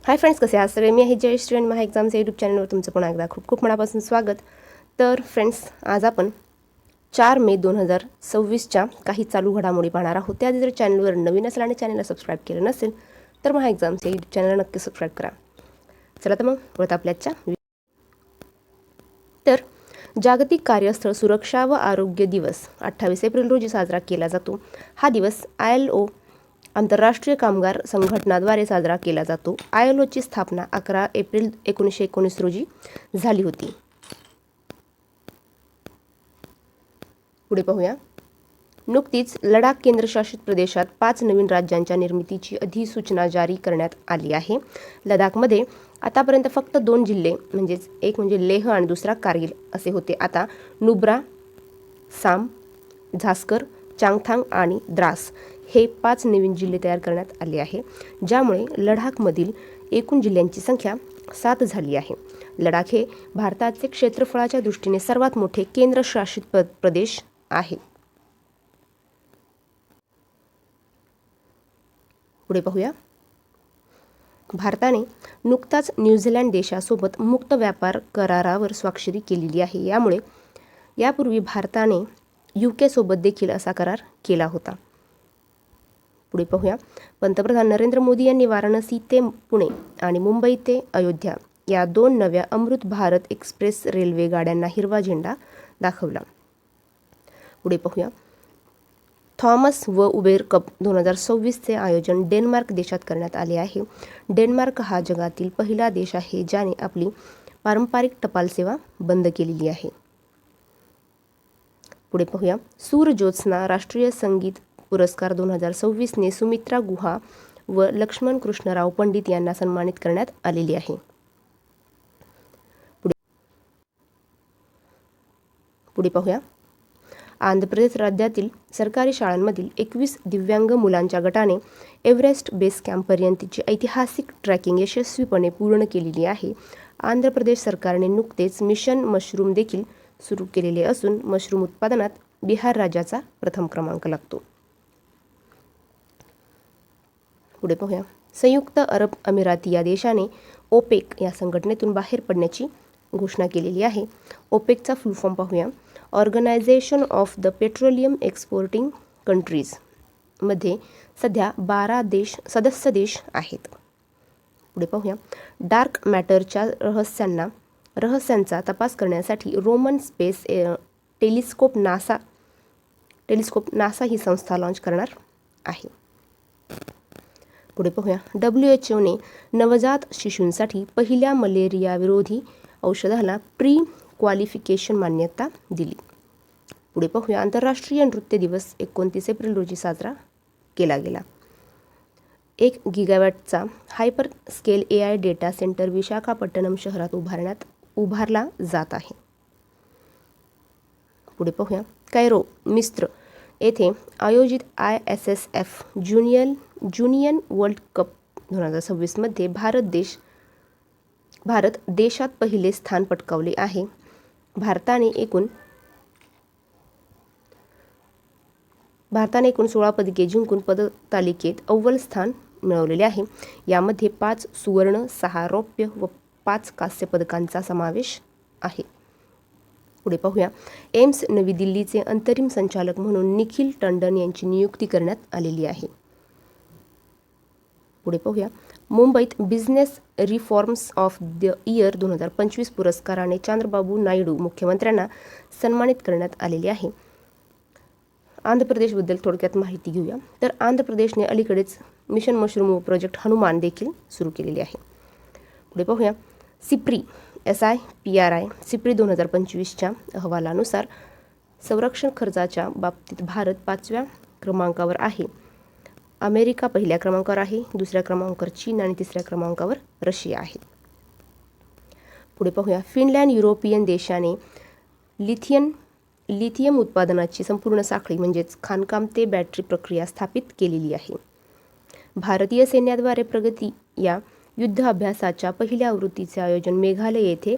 Hi friends, कसे आहात सगळे? मी आहे जयश्री आणि महा एक्झामच्या यूट्यूब चॅनलवर तुमचं पुन्हा एकदा खूप खूप मनापासून स्वागत. तर फ्रेंड्स, आज आपण 4 मे 2026च्या काही चालू घडामोडी पाहणार आहोत. त्याआधी जर चॅनलवर नवीन असेल आणि चॅनलला सबस्क्राईब केलं नसेल तर महा एक्झामच्या यूट्यूब चॅनलला नक्की सबस्क्राईब करा. चला तर मग वळत आपल्याच्या. तर जागतिक कार्यस्थळ सुरक्षा व आरोग्य दिवस 28 एप्रिल रोजी साजरा केला जातो. हा दिवस ILO आंतरराष्ट्रीय कामगार संघटनाद्वारे साजरा केला जातो. ILOची स्थापना 11 एप्रिल 1919 रोजी झाली होती. पुढे पाहूया. नुकतीच लडाख केंद्रशासित प्रदेशात 5 नवीन राज्यांच्या निर्मितीची अधिसूचना जारी करण्यात आली आहे. लडाखमध्ये आतापर्यंत फक्त 2 जिल्हे म्हणजेच एक म्हणजे लेह आणि दुसरा कारगिल असे होते. आता नुब्रा, साम, झास्कर, चांगथांग आणि द्रास हे 5 नवीन जिल्हे तयार करण्यात आले आहे, ज्यामुळे लडाखमधील एकूण जिल्ह्यांची संख्या 7 झाली आहे. लडाख हे भारताचे क्षेत्रफळाच्या दृष्टीने सर्वात मोठे केंद्रशासित प्रदेश आहे. पुढे पाहूया. भारताने नुकताच न्यूझीलंड देशासोबत मुक्त व्यापार करारावर स्वाक्षरी केलेली आहे. यामुळे यापूर्वी भारताने UK सोबत देखील असा करार केला होता. पुढे पाहूया. पंतप्रधान नरेंद्र मोदी यांनी वाराणसी ते पुणे आणि मुंबई ते अयोध्या या 2 नव्या अमृत भारत एक्सप्रेस रेल्वे गाड्यांना हिरवा झेंडा दाखवला. पुढे पाहूया. थॉमस व उबेर कप 2026चे आयोजन डेन्मार्क देशात करण्यात आले आहे. डेन्मार्क हा जगातील पहिला देश आहे ज्याने आपली पारंपरिक टपाल सेवा बंद केलेली आहे. पुढे पाहूया. सूरज्योत्स्ना राष्ट्रीय संगीत पुरस्कार 2026ने सुमित्रा गुहा व लक्ष्मण कृष्णराव पंडित यांना सन्मानित करण्यात आलेली आहे. पुढे पाहूया. आंध्र प्रदेश राज्यातील सरकारी शाळांमधील 21 दिव्यांग मुलांच्या गटाने एव्हरेस्ट बेस कॅम्पपर्यंतची ऐतिहासिक ट्रॅकिंग यशस्वीपणे पूर्ण केलेली आहे. आंध्र प्रदेश सरकारने नुकतेच मिशन मशरूम देखील सुरू केलेले असून मशरूम उत्पादनात बिहार राज्याचा प्रथम क्रमांक लागतो. पुढे पाहूया. संयुक्त अरब अमिराती या देशाने OPEC या संघटनेतून बाहेर पडण्याची घोषणा केलेली आहे. OPECचा फुल फॉर्म पाहूया. Organisation of the petroleum exporting countries मध्ये सध्या 12 सदस्य देश आहेत. पुढे पाहूया. डार्क मॅटरच्या रहस्यांचा तपास करण्यासाठी रोमन स्पेस टेलिस्कोप नासा ही संस्था लॉन्च करणार आहे. पुढे पाहूया. WHOने नवजात शिशूंसाठी पहिल्या मलेरिया विरोधी औषधाला प्री क्वालिफिकेशन मान्यता दिली. पुढे पाहूया. आंतरराष्ट्रीय नृत्य दिवस 29 एप्रिल रोजी साजरा केला गेला. 1 गिगावॅटचा hyper scale AI data centre Visakhapatnam शहरात उभारला जात आहे. पुढे पाहूया. कैरो, मिस्र येथे आयोजित ISSF ज्युनियर वर्ल्ड कप 2026 मध्ये भारत देशात पहिले स्थान पटकावले आहे. भारताने एकूण 16 पदके जिंकून पदकतालिकेत अव्वल स्थान मिळवलेले आहे. यामध्ये 5 सुवर्ण, 6 रौप्य व 5 कांस्य पदकांचा समावेश आहे. पुढे पाहूया. एम्स नवी दिल्लीचे अंतरिम संचालक म्हणून निखिल टंडन यांची नियुक्ती करण्यात आलेली आहे. पुढे पाहूया. मुंबईत business reforms of the year 2025 पुरस्काराने चंद्रबाबू नायडू मुख्यमंत्र्यांना सन्मानित करण्यात आलेले आहे. आंध्र प्रदेशबद्दल थोडक्यात माहिती घेऊया. तर आंध्र प्रदेशने अलीकडेच मिशन मशरूम प्रोजेक्ट हनुमान देखील सुरू केलेले आहे. पुढे पाहूया. SIPRI सिप्री 2025च्या अहवालानुसार संरक्षण खर्चाच्या बाबतीत भारत 5व्या क्रमांकावर आहे. अमेरिका पहिल्या क्रमांकावर आहे, दुसऱ्या क्रमांकावर चीन आणि तिसऱ्या क्रमांकावर रशिया आहे. पुढे पाहूया. फिनलँड युरोपियन देशाने लिथियम उत्पादनाची संपूर्ण साखळी म्हणजेच खाणकाम ते बॅटरी प्रक्रिया स्थापित केलेली आहे. भारतीय सैन्याद्वारे प्रगती या युद्ध अभ्यासाच्या पहिल्या आवृत्तीचे आयोजन मेघालय येथे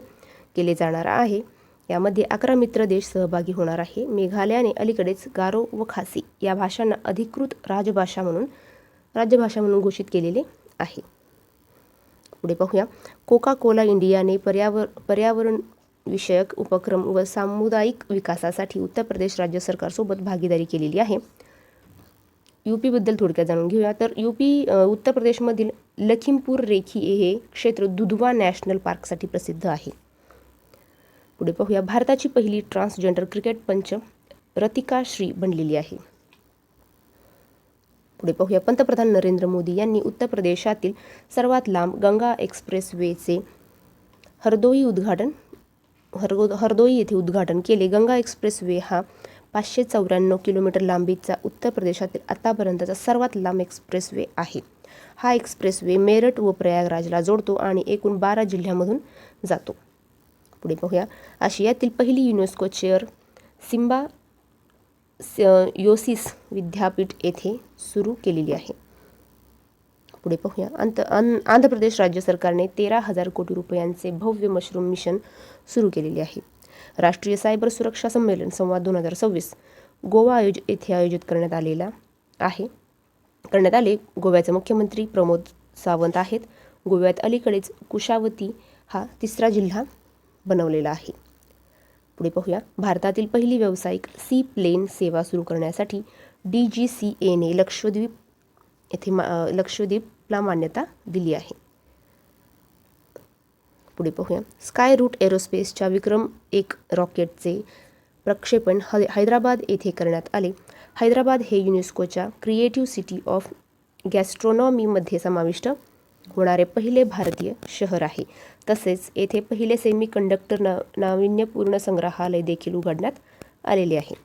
केले जाणार आहे. यामध्ये 11 मित्र देश सहभागी होणार आहे. मेघालयाने अलीकडेच गारो व खासी या भाषांना अधिकृत राज्यभाषा म्हणून घोषित केलेले आहे. पुढे पाहूया, कोका कोला इंडियाने पर्यावरण विषयक उपक्रम व सामुदायिक विकासासाठी उत्तर प्रदेश राज्य सरकारसोबत भागीदारी केलेली आहे. यूपीबद्दल थोडक्यात जाणून घेऊया. तर उत्तर प्रदेशमधील लखीमपूर रेखी हे क्षेत्र दुधवा नॅशनल पार्कसाठी प्रसिद्ध आहे. पुढे पाहूया, भारताची पहिली ट्रान्सजेंडर क्रिकेट पंच रतिका श्री बनलेली आहे. पुढे पाहूया, पंतप्रधान नरेंद्र मोदी यांनी उत्तर प्रदेशातील सर्वात लांब गंगा एक्सप्रेसवेचे हरदोई येथे उद्घाटन केले. गंगा एक्सप्रेसवे हा 594 किलोमीटर लांबीचा उत्तर प्रदेशातील आतापर्यंतचा सर्वात लांब एक्सप्रेसवे आहे. हा एक्सप्रेसवे मेरठ व प्रयागराजला जोडतो आणि एकूण 12 जिल्ह्यांमधून जातो. पुढे पाहूया, आशियातील पहिली युनेस्को चेअर सिम्बायोसिस विद्यापीठ येथे सुरू केलेली आहे. पुढे पाहूया, आंध्र प्रदेश राज्य सरकारने 13,000 कोटी रुपयांचे भव्य मशरूम मिशन सुरू केलेले आहे. राष्ट्रीय सायबर सुरक्षा संमेलन संवाद 2026 गोवा येथे आयोजित करण्यात आले. गोव्याचे मुख्यमंत्री प्रमोद सावंत आहेत. गोव्यात अलीकडेच कुशावती हा 3रा जिल्हा बनवलेला आहे. पुढे पाहूया, भारतातील पहिली व्यावसायिक सी प्लेन सेवा सुरू करण्यासाठी DGCAने लक्षद्वीपला मान्यता दिली आहे. पुढे पाहूया, स्काय रूट एरोस्पेसच्या विक्रम 1 रॉकेटचे प्रक्षेपण हैदराबाद येथे करण्यात आले. हैदराबाद हे युनेस्कोच्या क्रिएटिव्ह सिटी ऑफ गॅस्ट्रोनॉमीमध्ये समाविष्ट होणारे पहिले भारतीय शहर आहे. तसेच येथे पहिले सेमीकंडक्टर नाविन्यपूर्ण संग्रहालय देखील उघडण्यात आलेले आहे.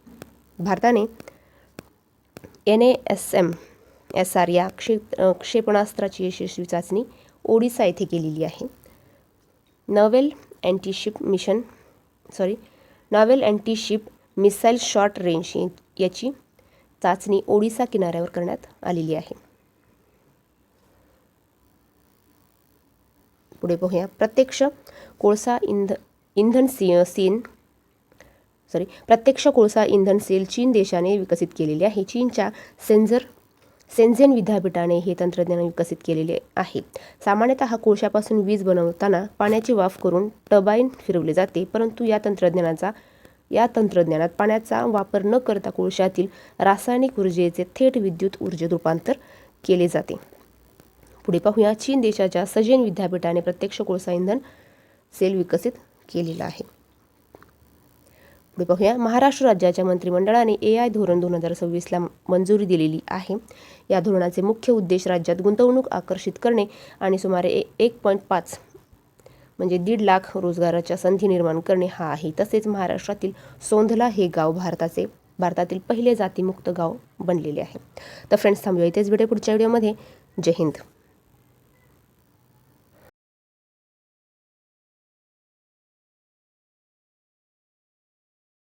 भारताने NASM-SR या क्षेपणास्त्राची यशस्वी चाचणी ओडिसा येथे केलेली आहे. नॉवेल अँटीशिप मिसाईल शॉर्ट रेंज याची चाचणी ओडिसा किनाऱ्यावर करण्यात आलेली आहे. पुढे पाहूया, प्रत्यक्ष कोळसा इंधन सेल चीन देशाने विकसित केलेले आहे. चीनच्या शेंझेन विद्यापीठाने हे तंत्रज्ञान विकसित केलेले आहे. सामान्यतः कोळशापासून वीज बनवताना पाण्याची वाफ करून टर्बाइन फिरवले जाते, परंतु या तंत्रज्ञानात पाण्याचा वापर न करता कोळशातील रासायनिक ऊर्जेचे थेट विद्युत ऊर्जेत रूपांतर केले जाते. पुढे पाहूया, चीन देशाच्या शेंझेन विद्यापीठाने प्रत्यक्ष कोळसा इंधन सेल विकसित केलेला आहे. पुढे पाहूया, महाराष्ट्र राज्याच्या मंत्रिमंडळाने AI धोरण 2026ला मंजुरी दिलेली आहे. या धोरणाचे मुख्य उद्देश राज्यात गुंतवणूक आकर्षित करणे आणि सुमारे 1.5 म्हणजे 1.5 लाख रोजगाराच्या संधी निर्माण करणे हा आहे. तसेच महाराष्ट्रातील सोंधला हे गाव भारतातील पहिले जातीमुक्त गाव बनलेले आहे. तर फ्रेंड्स, थांबूया इथेच. भेटूया पुढच्या व्हिडिओमध्ये. जय हिंद.